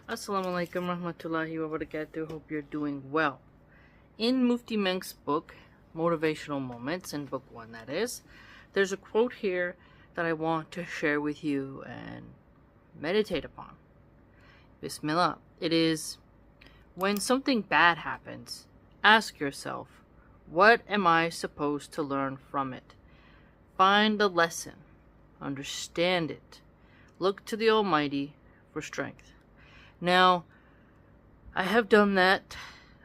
Assalamu alaikum rahmatullahi wa barakatuh. Hope you're doing well. In Mufti Menk's book, Motivational Moments, in book 1 that is, there's a quote here that I want to share with you and meditate upon. Bismillah. It is, when something bad happens, ask yourself, what am I supposed to learn from it? Find the lesson. Understand it. Look to the Almighty for strength. Now, I have done that,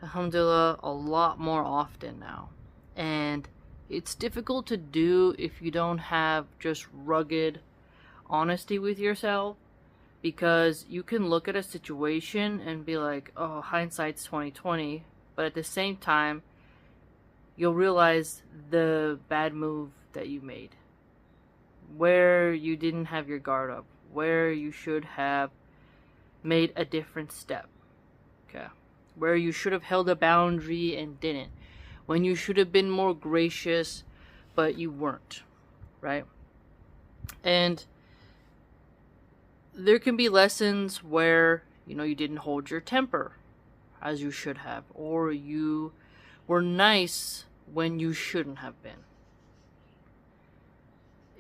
alhamdulillah, a lot more often now. And it's difficult to do if you don't have just rugged honesty with yourself, because you can look at a situation and be like, oh, hindsight's 2020, but at the same time, you'll realize the bad move that you made, where you didn't have your guard up, where you should have made a different step, okay, where you should have held a boundary and didn't, when you should have been more gracious but you weren't, right? And there can be lessons where you didn't hold your temper as you should have, or you were nice when you shouldn't have been.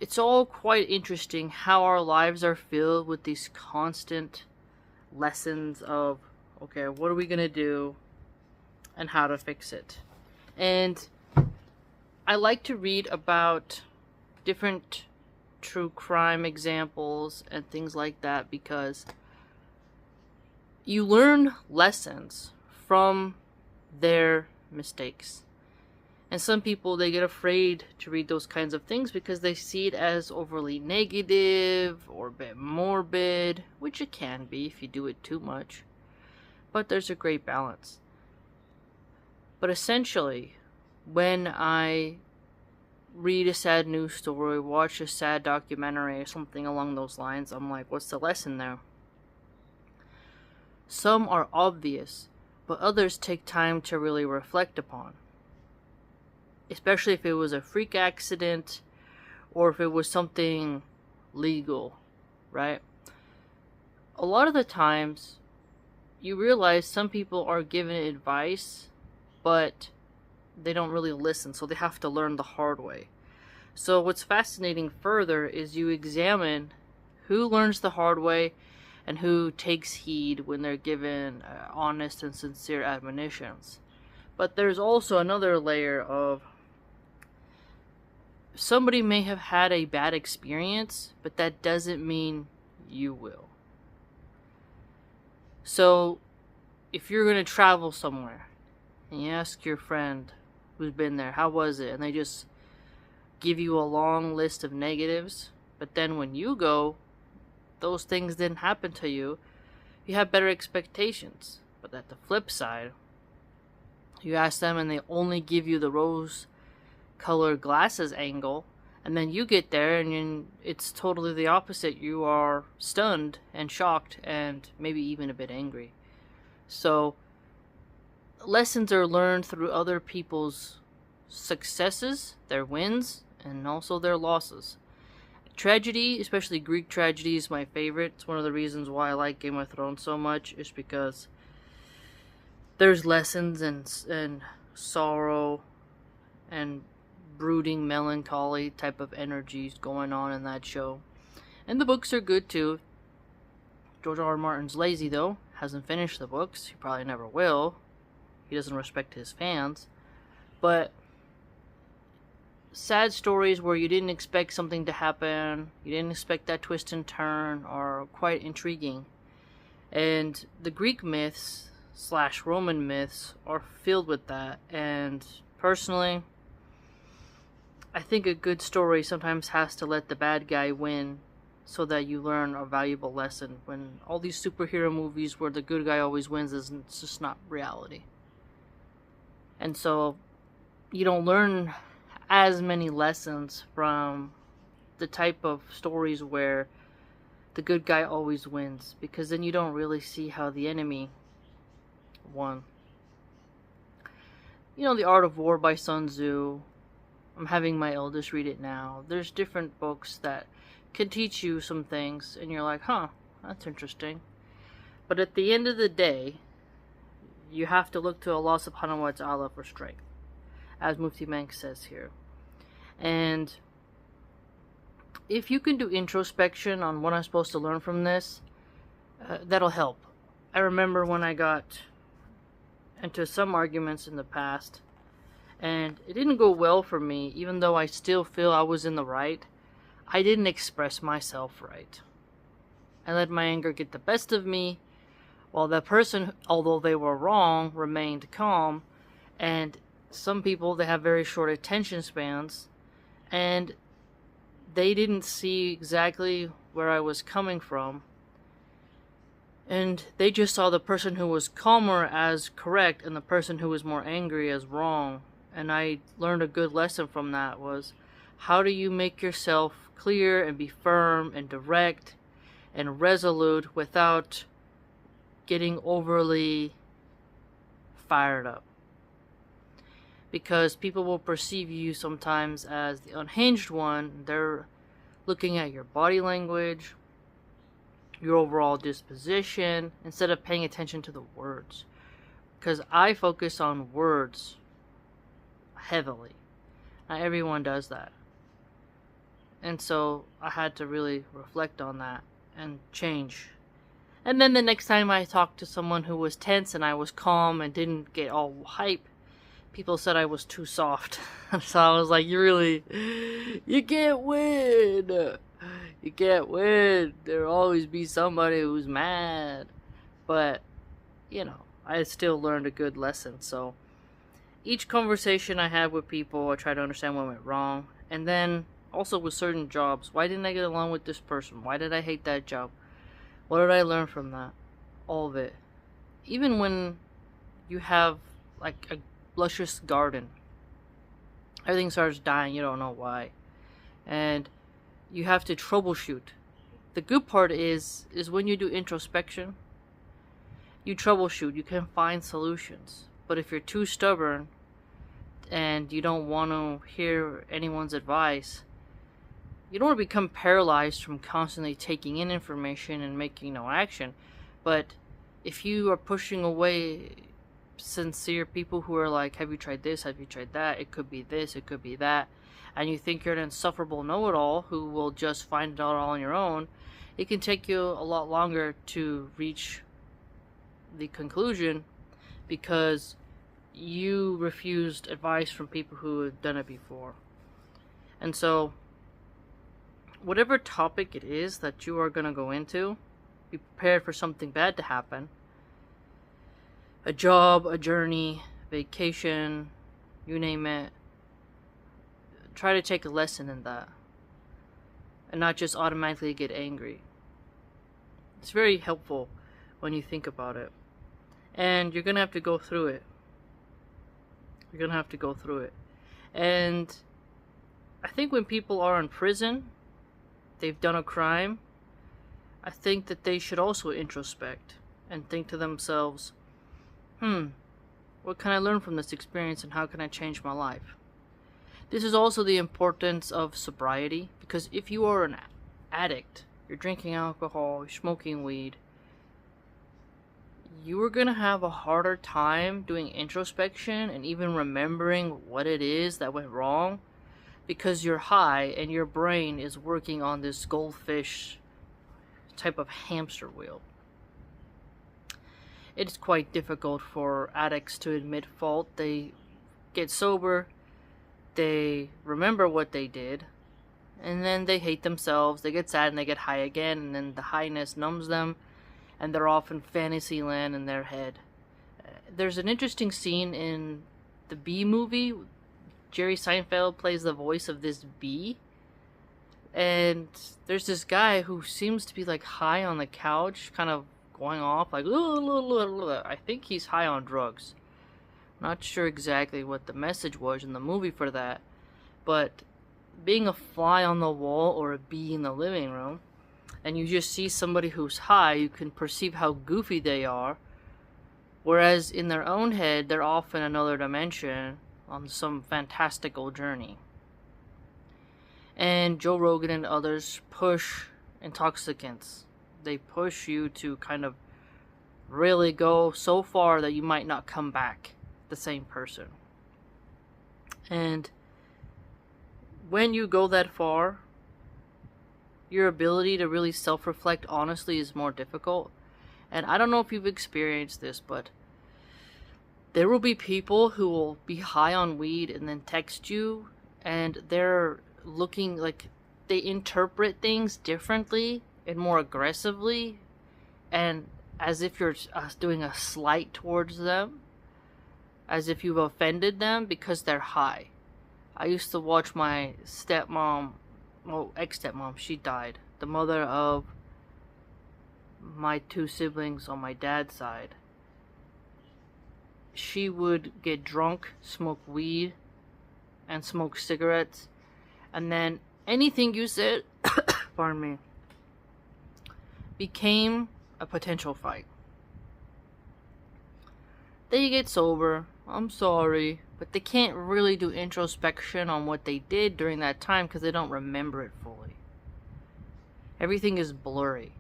It's all quite interesting how our lives are filled with these constant lessons of, okay, what are we gonna do and how to fix it. And I like to read about different true crime examples and things like that, because you learn lessons from their mistakes. And some people, they get afraid to read those kinds of things because they see it as overly negative or a bit morbid, which it can be if you do it too much. But there's a great balance. But essentially, when I read a sad news story, watch a sad documentary or something along those lines, I'm like, what's the lesson there? Some are obvious, but others take time to really reflect upon. Especially if it was a freak accident or if it was something legal, right? A lot of the times, you realize some people are given advice, but they don't really listen, so they have to learn the hard way. So what's fascinating further is you examine who learns the hard way and who takes heed when they're given honest and sincere admonitions. But there's also another layer of, somebody may have had a bad experience, but that doesn't mean you will. So, if you're going to travel somewhere, and you ask your friend who's been there, how was it? And they just give you a long list of negatives, but then when you go, those things didn't happen to you, you have better expectations. But at the flip side, you ask them and they only give you the rose-colored glasses angle, and then you get there and it's totally the opposite. You are stunned and shocked and maybe even a bit angry. So lessons are learned through other people's successes, their wins, and also their losses. Tragedy, especially Greek tragedy, is my favorite. It's one of the reasons why I like Game of Thrones so much, is because there's lessons and sorrow and brooding melancholy type of energies going on in that show. And the books are good too. George R. R. Martin's lazy though, hasn't finished the books. He probably never will. He doesn't respect his fans. But sad stories where you didn't expect something to happen, you didn't expect that twist and turn, are quite intriguing. And the Greek myths / Roman myths are filled with that. And personally, I think a good story sometimes has to let the bad guy win so that you learn a valuable lesson. When all these superhero movies where the good guy always wins, it's just not reality. And so you don't learn as many lessons from the type of stories where the good guy always wins, because then you don't really see how the enemy won. The Art of War by Sun Tzu. I'm having my eldest read it now. There's different books that can teach you some things, and you're like, huh, that's interesting. But at the end of the day, you have to look to Allah subhanahu wa ta'ala for strength, as Mufti Menk says here. And if you can do introspection on what I'm supposed to learn from this, that'll help. I remember when I got into some arguments in the past, and it didn't go well for me, even though I still feel I was in the right. I didn't express myself right. I let my anger get the best of me, while that person, although they were wrong, remained calm. And some people, they have very short attention spans, and they didn't see exactly where I was coming from. And they just saw the person who was calmer as correct and the person who was more angry as wrong. And I learned a good lesson from that was, how do you make yourself clear and be firm and direct and resolute without getting overly fired up? Because people will perceive you sometimes as the unhinged one. They're looking at your body language, your overall disposition, instead of paying attention to the words. Because I focus on words heavily. Not everyone does that. And so I had to really reflect on that and change. And then the next time I talked to someone who was tense and I was calm and didn't get all hype, people said I was too soft. So I was like, you can't win. You can't win. There'll always be somebody who's mad. But, I still learned a good lesson. So each conversation I have with people, I try to understand what went wrong. And then also with certain jobs, why didn't I get along with this person? Why did I hate that job? What did I learn from that? All of it. Even when you have like a luscious garden, everything starts dying, you don't know why. And you have to troubleshoot. The good part is when you do introspection, you troubleshoot, you can find solutions. But if you're too stubborn and you don't want to hear anyone's advice, you don't want to become paralyzed from constantly taking in information and making no action. But if you are pushing away sincere people who are like, have you tried this, have you tried that, it could be this, it could be that, and you think you're an insufferable know-it-all who will just find it out all on your own, it can take you a lot longer to reach the conclusion because you refused advice from people who had done it before. And so, whatever topic it is that you are going to go into, be prepared for something bad to happen. A job, a journey, vacation, you name it. Try to take a lesson in that. And not just automatically get angry. It's very helpful when you think about it. And you're going to have to go through it. You're going to have to go through it. And I think when people are in prison, they've done a crime, I think that they should also introspect and think to themselves, what can I learn from this experience and how can I change my life? This is also the importance of sobriety, because if you are an addict, you're drinking alcohol, you're smoking weed, you are going to have a harder time doing introspection and even remembering what it is that went wrong, because you're high and your brain is working on this goldfish type of hamster wheel. It's quite difficult for addicts to admit fault. They get sober, they remember what they did, and then they hate themselves, they get sad and they get high again, and then the highness numbs them, and they're off in fantasy land in their head. There's an interesting scene in the Bee movie. Jerry Seinfeld plays the voice of this bee, and there's this guy who seems to be like high on the couch, kind of going off like, I think he's high on drugs. Not sure exactly what the message was in the movie for that, but being a fly on the wall or a bee in the living room, and you just see somebody who's high, you can perceive how goofy they are, whereas in their own head, they're off in another dimension on some fantastical journey. And Joe Rogan and others push intoxicants. They push you to kind of really go so far that you might not come back the same person. And when you go that far, your ability to really self-reflect honestly is more difficult. And I don't know if you've experienced this, but there will be people who will be high on weed and then text you, and they're looking like they interpret things differently and more aggressively, and as if you're doing a slight towards them, as if you've offended them because they're high. I used to watch my stepmom, well, ex-stepmom, she died, the mother of my two siblings on my dad's side. She would get drunk, smoke weed, and smoke cigarettes, and then anything you said, pardon me, became a potential fight. They get sober, I'm sorry, but they can't really do introspection on what they did during that time because they don't remember it fully. Everything is blurry.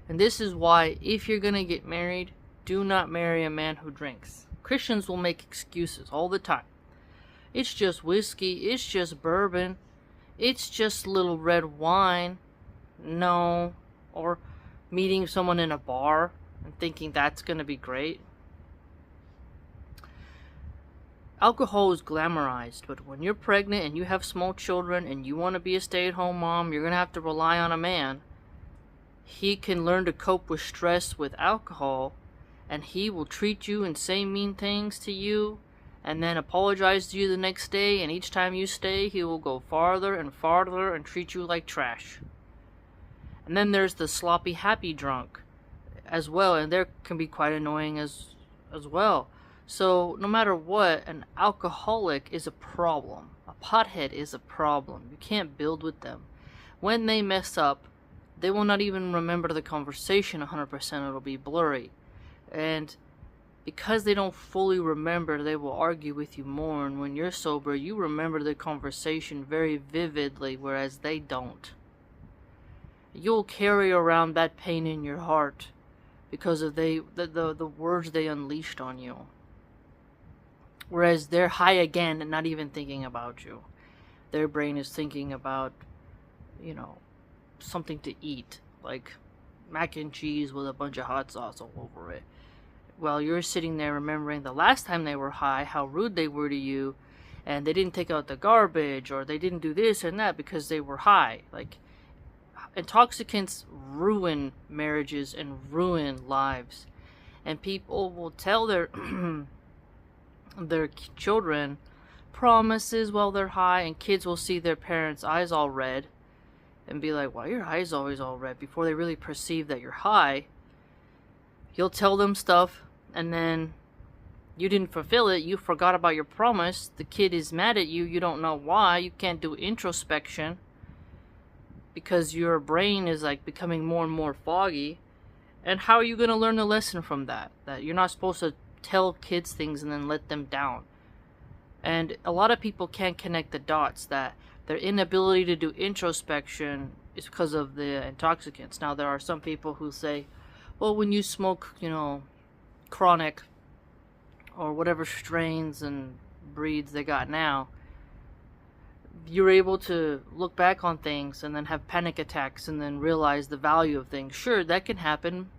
And this is why, if you're gonna get married, do not marry a man who drinks. Christians will make excuses all the time. It's just whiskey, it's just bourbon, it's just little red wine. No. Or meeting someone in a bar and thinking that's gonna be great. Alcohol is glamorized, but when you're pregnant and you have small children and you want to be a stay-at-home mom, you're gonna have to rely on a man. He can learn to cope with stress with alcohol, and he will treat you and say mean things to you, and then apologize to you the next day, and each time you stay, he will go farther and farther and treat you like trash. And then there's the sloppy happy drunk as well, and there can be quite annoying as well. So no matter what, an alcoholic is a problem. A pothead is a problem. You can't build with them. When they mess up, they will not even remember the conversation 100%. It'll be blurry. And because they don't fully remember, they will argue with you more. And when you're sober, you remember the conversation very vividly, whereas they don't. You'll carry around that pain in your heart because of the words they unleashed on you. Whereas they're high again and not even thinking about you. Their brain is thinking about, something to eat, like mac and cheese with a bunch of hot sauce all over it. While you're sitting there remembering the last time they were high, how rude they were to you, and they didn't take out the garbage, or they didn't do this and that because they were high. Like, intoxicants ruin marriages and ruin lives. And people will tell their children promises while they're high, and kids will see their parents' eyes all red and be like, why are your eyes always all red? Before they really perceive that you're high. You'll tell them stuff, and then you didn't fulfill it. You forgot about your promise. The kid is mad at you. You don't know why. You can't do introspection because your brain is like becoming more and more foggy. And how are you going to learn the lesson from that? That you're not supposed to tell kids things and then let them down. And a lot of people can't connect the dots, that their inability to do introspection is because of the intoxicants. Now, there are some people who say, well, when you smoke, chronic or whatever strains and breeds they got now, you're able to look back on things and then have panic attacks and then realize the value of things. Sure, that can happen,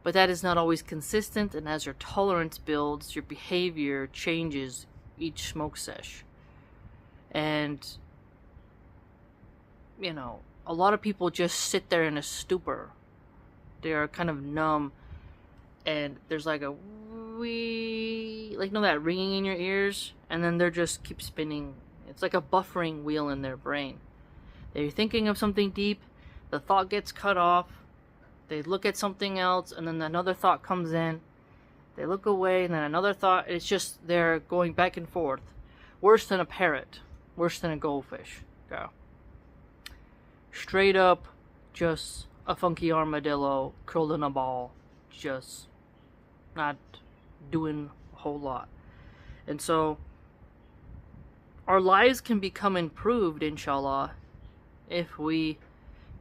but that is not always consistent, and as your tolerance builds, your behavior changes each smoke sesh. And, a lot of people just sit there in a stupor. They are kind of numb, and there's like a wee, that ringing in your ears, and then they're just keep spinning. It's like a buffering wheel in their brain. They're thinking of something deep, the thought gets cut off, they look at something else, and then another thought comes in, they look away, and then another thought. It's just they're going back and forth. Worse than a parrot, worse than a goldfish. Go. Straight up, just a funky armadillo curled in a ball, just not doing a whole lot. And so our lives can become improved, inshallah, if we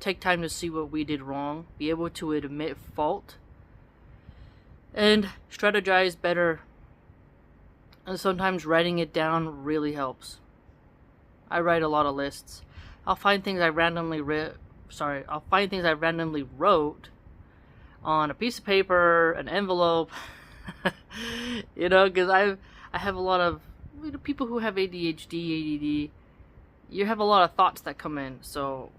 take time to see what we did wrong, be able to admit fault, and strategize better. And sometimes writing it down really helps. I write a lot of lists. I'll find things I randomly wrote on a piece of paper, an envelope. Because I have a lot of people who have ADHD, ADD. You have a lot of thoughts that come in, so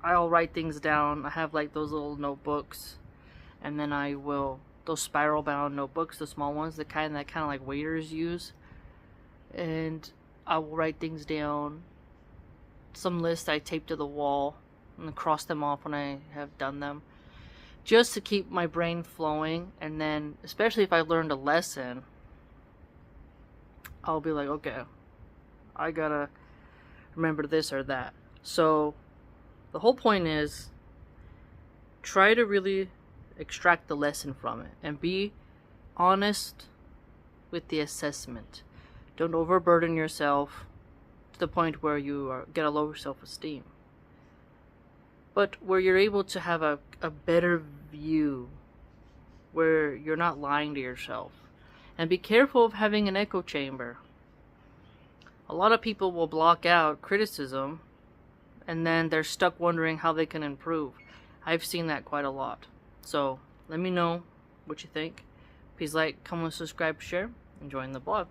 I'll write things down. I have like those little notebooks, and then those spiral bound notebooks, the small ones, the kind of like waiters use, and I will write things down. Some lists I tape to the wall and cross them off when I have done them, just to keep my brain flowing. And then, especially if I learned a lesson, I'll be like, okay, I gotta remember this or that. So the whole point is, try to really extract the lesson from it and be honest with the assessment. Don't overburden yourself to the point where you get a lower self-esteem, but where you're able to have a better view, where you're not lying to yourself. And be careful of having an echo chamber. A lot of people will block out criticism, and then they're stuck wondering how they can improve. I've seen that quite a lot. So let me know what you think. Please like, comment, subscribe, share, and join the blog.